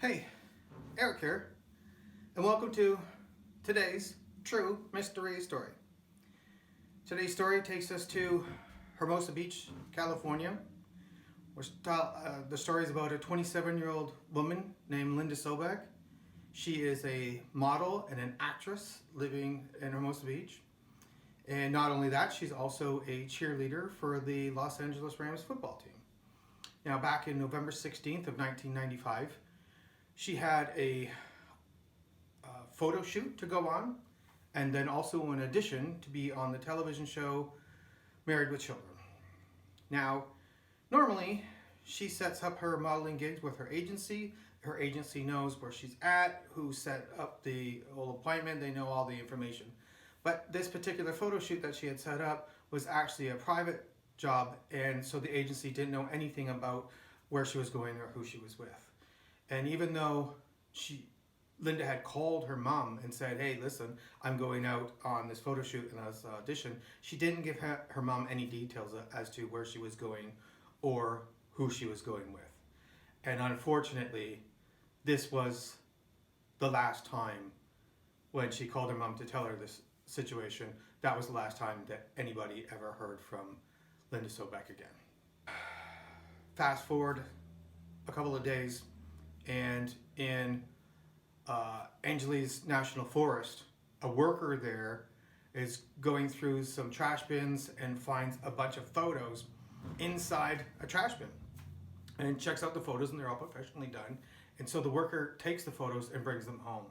Hey, Eric here, and welcome to today's true mystery story. Today's story takes us to Hermosa Beach, California. The story is about a 27-year-old woman named Linda Sobek. She is a model and an actress living in Hermosa Beach. And not only that, she's also a cheerleader for the Los Angeles Rams football team. Now, back in November 16th of 1995, she had a photo shoot to go on, and then also in addition to be on the television show Married with Children. Now, normally she sets up her modeling gigs with her agency. Her agency knows where she's at, who set up the whole appointment, they know all the information. But this particular photo shoot that she had set up was actually a private job, and so the agency didn't know anything about where she was going or who she was with. And even though Linda had called her mom and said, hey, listen, I'm going out on this photo shoot and this audition, she didn't give her mom any details as to where she was going or who she was going with. And unfortunately, this was the last time when she called her mom to tell her this situation. That was the last time that anybody ever heard from Linda Sobek again. Fast forward a couple of days, and in Angeles National Forest, a worker there is going through some trash bins and finds a bunch of photos inside a trash bin and checks out the photos, and they're all professionally done. And so the worker takes the photos and brings them home.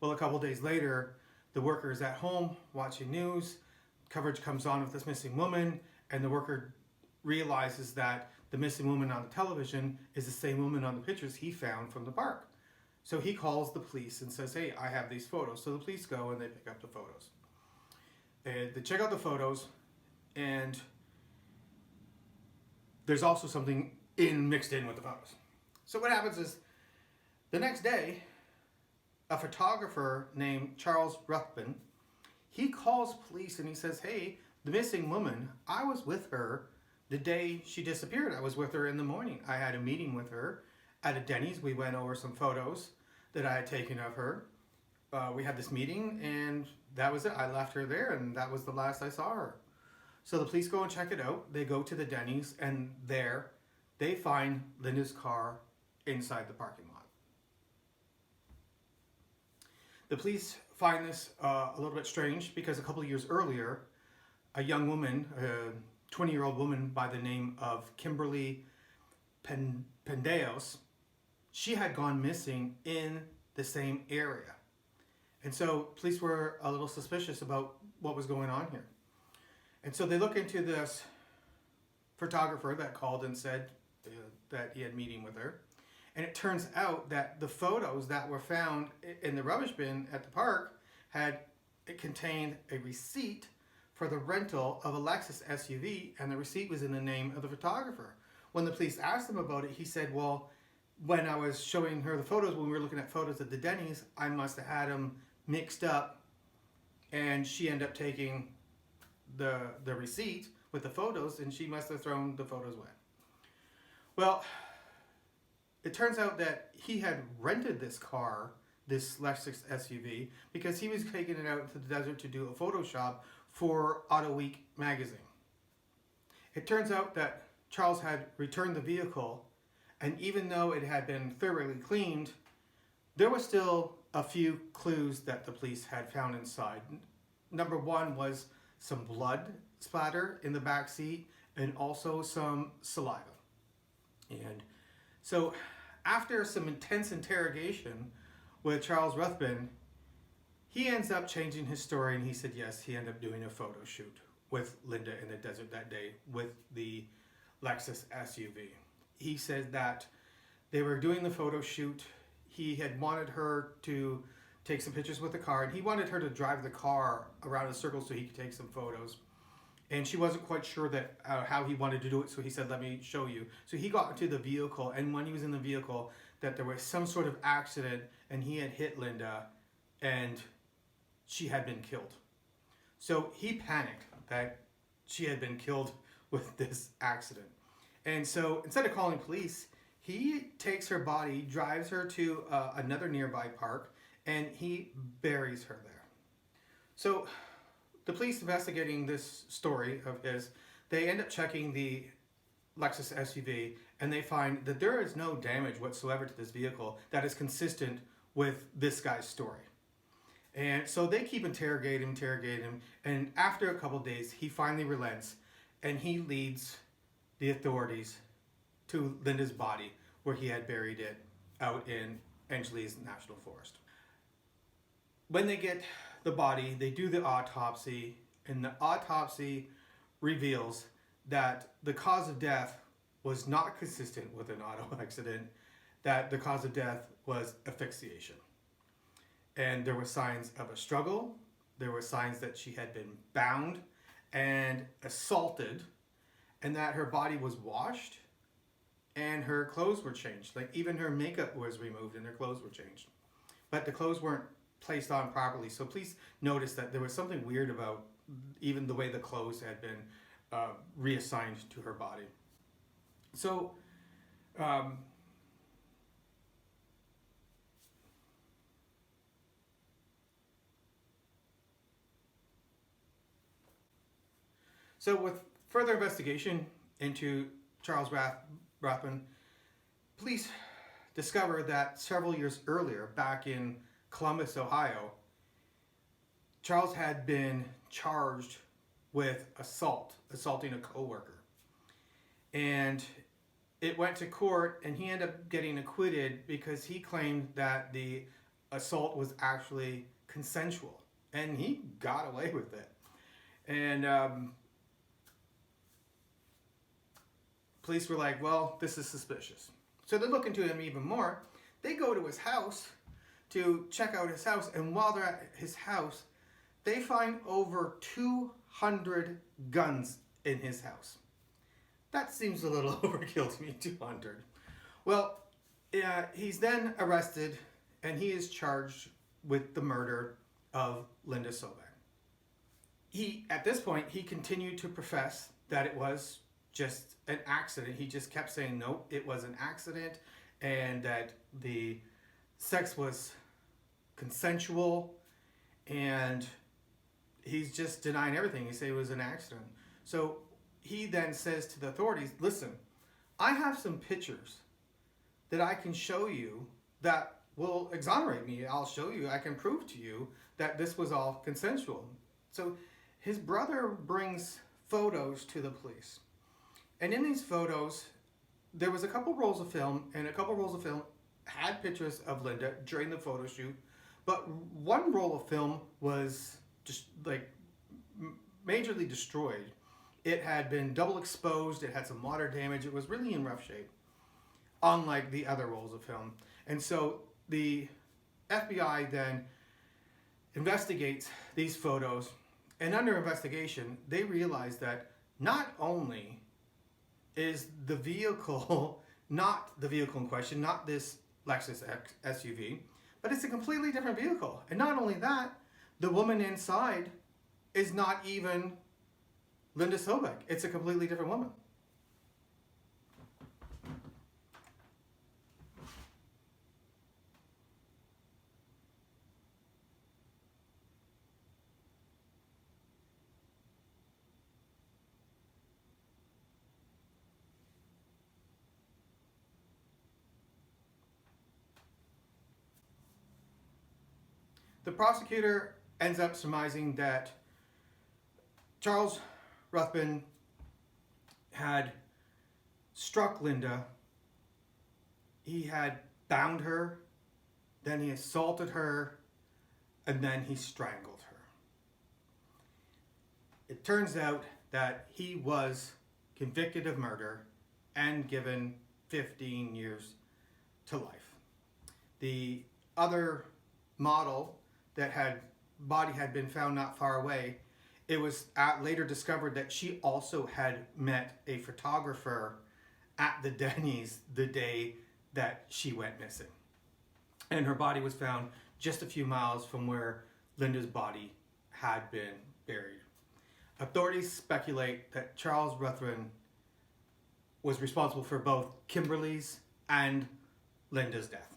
Well, a couple days later, the worker is at home watching news. Coverage comes on of this missing woman, and the worker realizes that the missing woman on the television is the same woman on the pictures he found from the park. So he calls the police and says, hey, I have these photos. So the police go and they pick up the photos. And they check out the photos, and there's also something mixed in with the photos. So what happens is, the next day, a photographer named Charles Ruthven, he calls police and he says, hey, the missing woman, I was with her the day she disappeared. I was with her in the morning. I had a meeting with her at a Denny's. We went over some photos that I had taken of her. We had this meeting, and that was it. I left her there, and that was the last I saw her. So the police go and check it out. They go to the Denny's, and there they find Linda's car inside the parking lot. The police find this a little bit strange because a couple of years earlier, a young woman, a 20-year-old woman by the name of Kimberly Pendeos, she had gone missing in the same area. And so police were a little suspicious about what was going on here. And so they look into this photographer that called and said that he had a meeting with her. And it turns out that the photos that were found in the rubbish bin at the park it contained a receipt for the rental of a Lexus SUV, and the receipt was in the name of the photographer. When the police asked him about it, he said, well, when I was showing her the photos, when we were looking at photos at the Denny's, I must have had them mixed up, and she ended up taking the receipt with the photos, and she must have thrown the photos away. Well, it turns out that he had rented this car, this Lexus SUV, because he was taking it out into the desert to do a Photoshop for Auto Week magazine. It turns out that Charles had returned the vehicle, and even though it had been thoroughly cleaned, there was still a few clues that the police had found inside. Number one was some blood splatter in the back seat and also some saliva. And so after some intense interrogation with Charles Ruthven, he ends up changing his story, and he said yes, he ended up doing a photo shoot with Linda in the desert that day with the Lexus SUV. He said that they were doing the photo shoot. He had wanted her to take some pictures with the car, and he wanted her to drive the car around a circle so he could take some photos. And she wasn't quite sure that how he wanted to do it, so he said, let me show you. So he got into the vehicle, and when he was in the vehicle, that there was some sort of accident, and he had hit Linda, and she had been killed. So he panicked that she had been killed with this accident. And so instead of calling police, He takes her body, drives her to another nearby park, and he buries her there. So the police investigating this story of his, they end up checking the Lexus SUV, and they find that there is no damage whatsoever to this vehicle that is consistent with this guy's story. And so they keep interrogating him, and after a couple of days, he finally relents, and he leads the authorities to Linda's body, where he had buried it out in Angeles National Forest. When they get the body, they do the autopsy, and the autopsy reveals that the cause of death was not consistent with an auto accident, that the cause of death was asphyxiation. And there were signs of a struggle, there were signs that she had been bound and assaulted, and that her body was washed and her clothes were changed. Like even her makeup was removed and her clothes were changed. But the clothes weren't placed on properly. So please notice that there was something weird about even the way the clothes had been reassigned to her body. So with further investigation into Charles Rothman, police discovered that several years earlier, back in Columbus, Ohio, Charles had been charged with assaulting a coworker. And it went to court, and he ended up getting acquitted because he claimed that the assault was actually consensual, and he got away with it. And police were like, well, this is suspicious. So they look into him even more. They go to his house to check out his house, and while they're at his house, they find over 200 guns in his house. That seems a little overkill to me, 200. Well, he's then arrested, and he is charged with the murder of Linda Sobek. At this point, he continued to profess that it was just an accident. He just kept saying, nope, it was an accident, and that the sex was consensual, and he's just denying everything. He said it was an accident. So he then says to the authorities, listen, I have some pictures that I can show you that will exonerate me. I'll show you, I can prove to you that this was all consensual. So his brother brings photos to the police. And in these photos, there was a couple rolls of film, and a couple rolls of film had pictures of Linda during the photo shoot, but one roll of film was just like majorly destroyed. It had been double exposed, it had some water damage, it was really in rough shape, unlike the other rolls of film. And so the FBI then investigates these photos, and under investigation, they realize that not only is the vehicle not the vehicle in question, not this Lexus SUV, but it's a completely different vehicle. And not only that, the woman inside is not even Linda Sobek. It's a completely different woman. The prosecutor ends up surmising that Charles Ruthven had struck Linda. He had bound her, then he assaulted her, and then he strangled her. It turns out that he was convicted of murder and given 15 years to life. The other model body had been found not far away. It was later discovered that she also had met a photographer at the Denny's the day that she went missing. And her body was found just a few miles from where Linda's body had been buried. Authorities speculate that Charles Ruthven was responsible for both Kimberly's and Linda's death.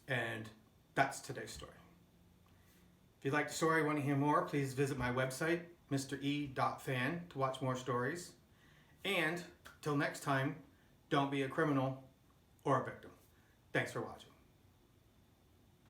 And that's today's story. If you like the story and want to hear more, please visit my website, MrE.Fan, to watch more stories. And till next time, don't be a criminal or a victim. Thanks for watching.